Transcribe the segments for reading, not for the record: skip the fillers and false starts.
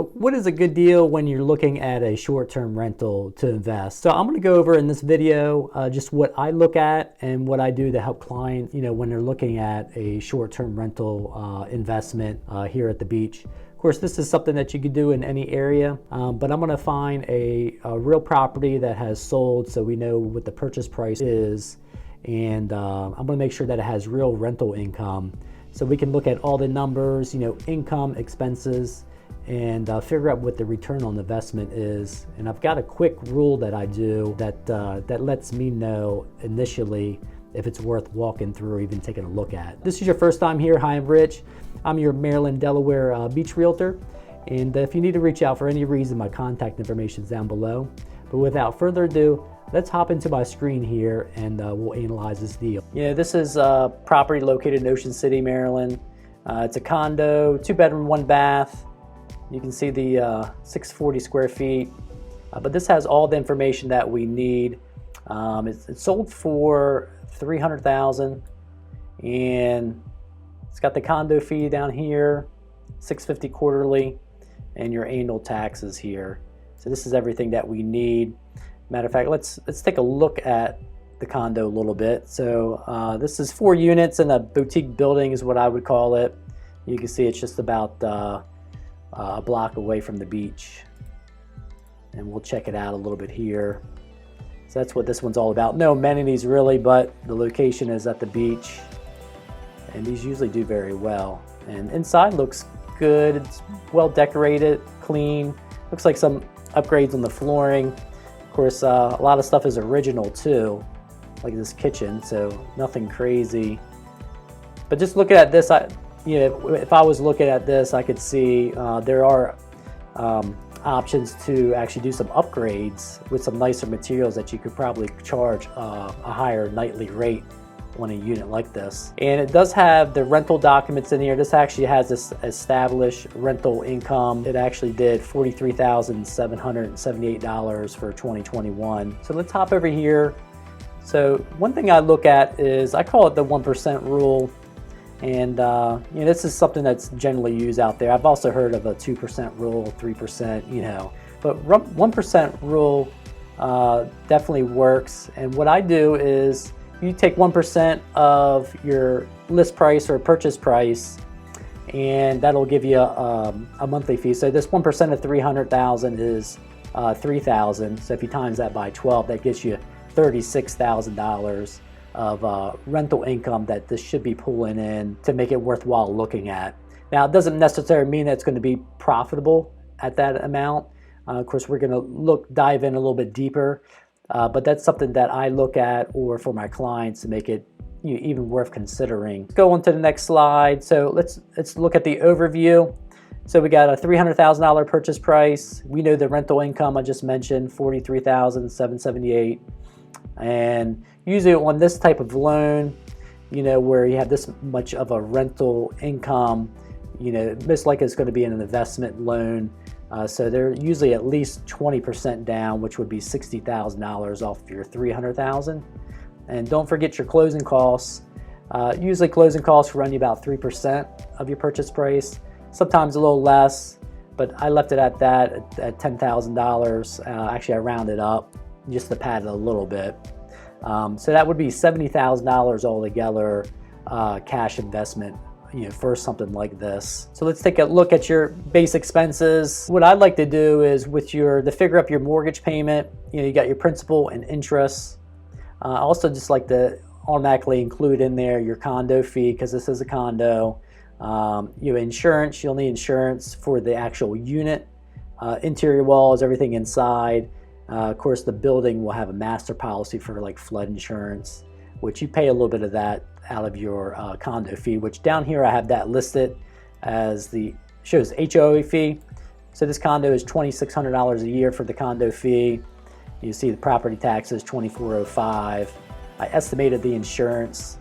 What is a good deal when you're looking at a short-term rental to invest? So I'm going to go over in this video just what I look at and what I do to help clients, when they're looking at a short-term rental investment here at the beach. Of course, this is something that you could do in any area, but I'm going to find a real property that has sold so we know what the purchase price is, and I'm going to make sure that it has real rental income so we can look at all the numbers, income, expenses, and figure out what the return on investment is. And I've got a quick rule that I do that lets me know initially if it's worth walking through or even taking a look at. This is your first time here, hi, I'm Rich. I'm your Maryland, Delaware beach realtor. And if you need to reach out for any reason, my contact information is down below. But without further ado, let's hop into my screen here and we'll analyze this deal. This is a property located in Ocean City, Maryland. It's a condo, 2-bedroom, 1-bath. You can see the 640 square feet, but this has all the information that we need. It's sold for $300,000, and it's got the condo fee down here, $650 quarterly, and your annual taxes here. So this is everything that we need. Matter of fact, let's take a look at the condo a little bit. So this is 4 units in a boutique building is what I would call it. You can see it's just about a block away from the beach, and we'll check it out a little bit here. So that's what this one's all about. No amenities really, but the location is at the beach, and these usually do very well. And inside looks good. It's well decorated, clean. Looks like some upgrades on the flooring. Of course, a lot of stuff is original too, like this kitchen, so nothing crazy. But just looking at this, if I was looking at this, I could see there are options to actually do some upgrades with some nicer materials that you could probably charge a higher nightly rate on a unit like this. And it does have the rental documents in here. This actually has this established rental income. It actually did $43,778 for 2021. So let's hop over here. So one thing I look at is, I call it the 1% rule. And this is something that's generally used out there. I've also heard of a 2% rule, 3%, but 1% rule definitely works. And what I do is you take 1% of your list price or purchase price, and that'll give you a monthly fee. So this 1% of 300,000 is 3,000. So if you times that by 12, that gets you $36,000 of rental income that this should be pulling in to make it worthwhile looking at. Now, it doesn't necessarily mean that it's going to be profitable at that amount. Of course, we're going to dive in a little bit deeper, but that's something that I look at, or for my clients, to make it even worth considering. Let's go on to the next slide. So let's look at the overview. So we got a $300,000 purchase price. We know the rental income I just mentioned, $43,778. And usually on this type of loan, where you have this much of a rental income, most likely it's going to be an investment loan. So they're usually at least 20% down, which would be $60,000 off your $300,000. And don't forget your closing costs. Usually closing costs run you about 3% of your purchase price, sometimes a little less, but I left it at that, at $10,000. Actually, I rounded up just to pad it a little bit. So that would be $70,000 altogether cash investment, for something like this. So let's take a look at your base expenses. What I'd like to do is to figure up your mortgage payment, you got your principal and interest. Also just like to automatically include in there your condo fee, because this is a condo. Insurance, you'll need insurance for the actual unit, interior walls, everything inside. Of course, the building will have a master policy for like flood insurance, which you pay a little bit of that out of your condo fee, which down here I have that listed as shows HOA fee. So this condo is $2,600 a year for the condo fee. You see the property taxes, $2,405. I estimated the insurance.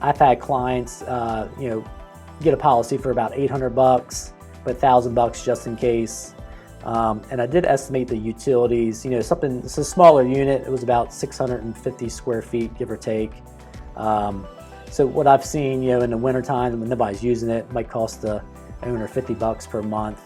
I've had clients, get a policy for about $800, but $1,000 just in case. And I did estimate the utilities, it's a smaller unit. It was about 650 square feet, give or take. So what I've seen, in the wintertime when nobody's using it, might cost the owner $50 per month.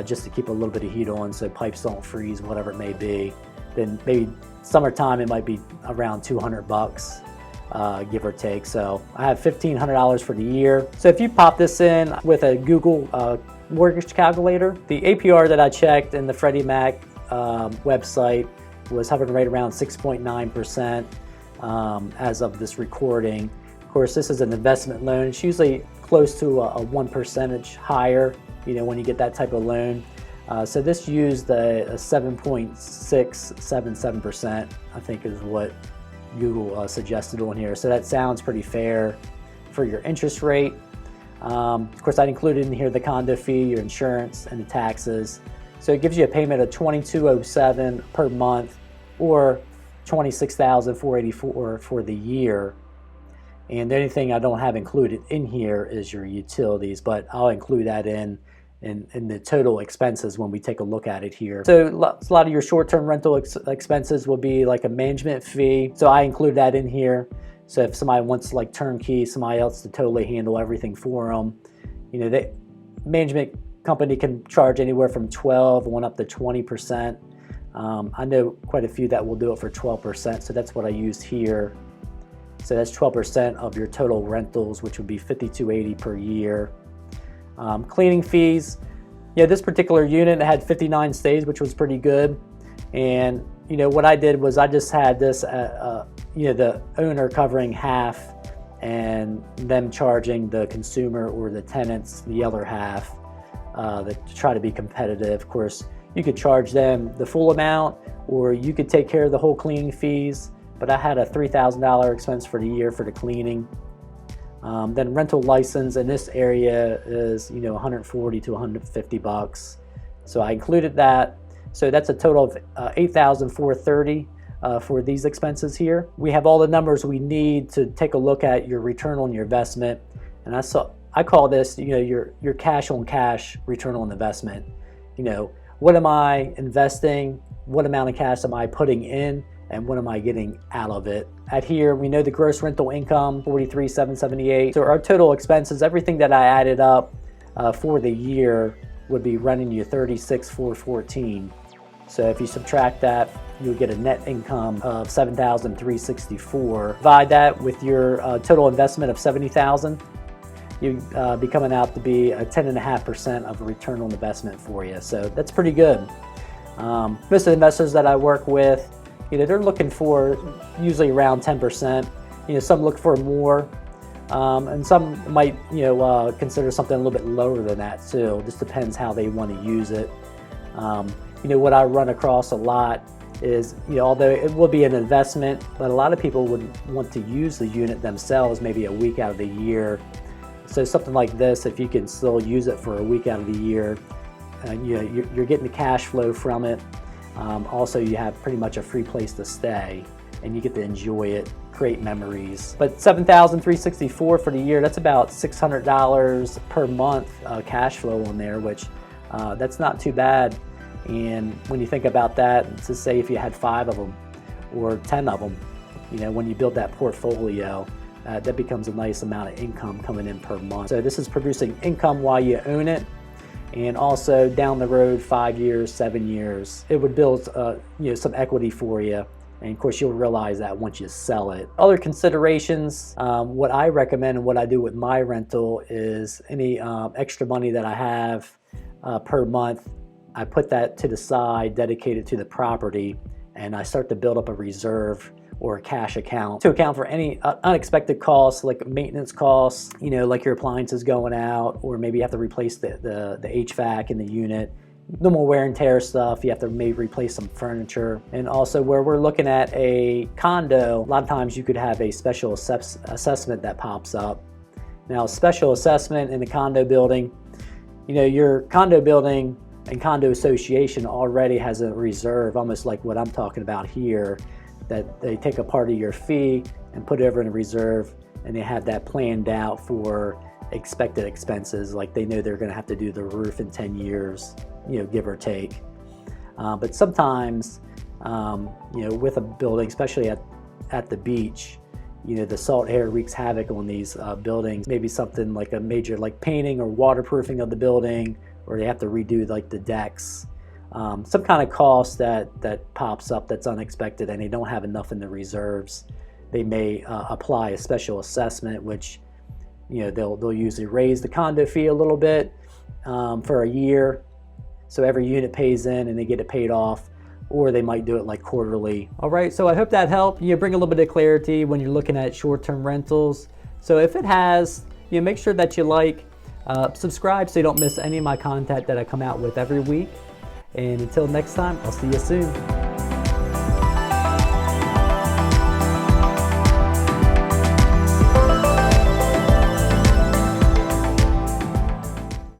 just to keep a little bit of heat on so pipes don't freeze, whatever it may be. Then maybe summertime it might be around $200, give or take. So I have $1,500 for the year. So if you pop this in with a Google mortgage calculator, the APR that I checked in the Freddie Mac website was hovering right around 6.9% as of this recording. Of course, this is an investment loan. It's usually close to a 1% higher, when you get that type of loan. So this used a 7.677%, I think is what Google suggested on here. So that sounds pretty fair for your interest rate. Of course, I included in here the condo fee, your insurance, and the taxes. So it gives you a payment of $2,207 per month, or $26,484 for the year. And the only thing I don't have included in here is your utilities, but I'll include that in the total expenses when we take a look at it here. So a lot of your short-term rental expenses will be like a management fee. So I include that in here. So if somebody wants like turnkey, somebody else to totally handle everything for them, the management company can charge anywhere from 12 on up to 20%. I know quite a few that will do it for 12%. So that's what I used here. So that's 12% of your total rentals, which would be $5,280 per year. Cleaning fees, this particular unit had 59 stays, which was pretty good. And what I did was I just had this, the owner covering half and them charging the consumer or the tenants the other half to try to be competitive. Of course, you could charge them the full amount, or you could take care of the whole cleaning fees. But I had a $3,000 expense for the year for the cleaning. Then rental license in this area is $140 to $150. So I included that. So that's a total of $8,430 for these expenses here. We have all the numbers we need to take a look at your return on your investment. And I call this your cash on cash return on investment. What am I investing? What amount of cash am I putting in? And what am I getting out of it? At here, we know the gross rental income, $43,778. So our total expenses, everything that I added up for the year would be running you $36,414. So if you subtract that, you'll get a net income of $7,364. Divide that with your total investment of $70,000, you'd be coming out to be a 10.5% of a return on investment for you. So that's pretty good. Most of the investors that I work with, they're looking for usually around 10%. Some look for more, and some might, consider something a little bit lower than that too. It just depends how they want to use it. What I run across a lot is, although it will be an investment, but a lot of people would want to use the unit themselves maybe a week out of the year. So something like this, if you can still use it for a week out of the year, you're getting the cash flow from it. Also, you have pretty much a free place to stay, and you get to enjoy it, create memories. But $7,364 for the year, that's about $600 per month cash flow on there, which that's not too bad. And when you think about that, to say if you had 5 of them or 10 of them, when you build that portfolio, that becomes a nice amount of income coming in per month. So this is producing income while you own it. And also down the road, 5 years, 7 years, it would build some equity for you. And of course, you'll realize that once you sell it. Other considerations, what I recommend and what I do with my rental is any extra money that I have per month, I put that to the side, dedicated to the property, and I start to build up a reserve or a cash account to account for any unexpected costs, like maintenance costs, like your appliances going out, or maybe you have to replace the HVAC in the unit. Normal wear and tear stuff, you have to maybe replace some furniture. And also where we're looking at a condo, a lot of times you could have a special assessment that pops up. Now, special assessment in the condo building, your condo building and condo association already has a reserve, almost like what I'm talking about here, that they take a part of your fee and put it over in a reserve, and they have that planned out for expected expenses, like they know they're going to have to do the roof in 10 years, give or take. But sometimes, with a building, especially at the beach, the salt air wreaks havoc on these buildings. Maybe something like a major painting or waterproofing of the building, or they have to redo like the decks. Some kind of cost that pops up that's unexpected, and they don't have enough in the reserves. They may apply a special assessment, which they'll usually raise the condo fee a little bit for a year, so every unit pays in and they get it paid off, or they might do it like quarterly. All right, so I hope that helped bring a little bit of clarity when you're looking at short-term rentals. So if it has, make sure that you subscribe so you don't miss any of my content that I come out with every week. And until next time, I'll see you soon.